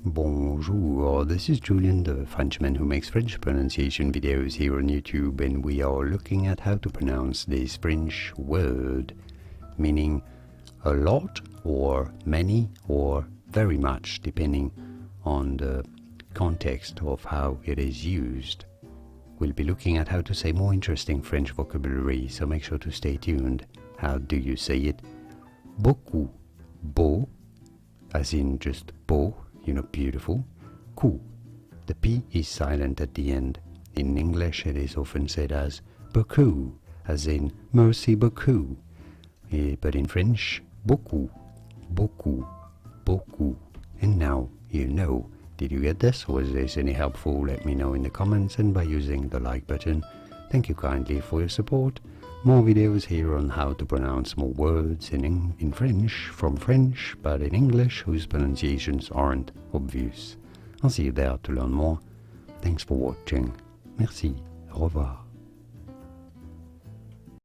Bonjour, this is Julien, the Frenchman who makes French pronunciation videos here on YouTube, and we are looking at how to pronounce this French word, meaning a lot or many or very much, depending on the context of how it is used. We'll be looking at how to say more interesting French vocabulary, so make sure to stay tuned. How do you say it? Beaucoup, beau, as in just beau, beautiful. Coup. The P is silent at the end. In English it is often said as beaucoup, as in merci beaucoup. But in French, beaucoup, beaucoup, beaucoup. And now you know. Did you get this? Was this any helpful? Let me know in the comments and by using the like button. Thank you kindly for your support. More videos here on how to pronounce more words in French, from French, but in English whose pronunciations aren't obvious. I'll see you there to learn more. Thanks for watching. Merci. Au revoir.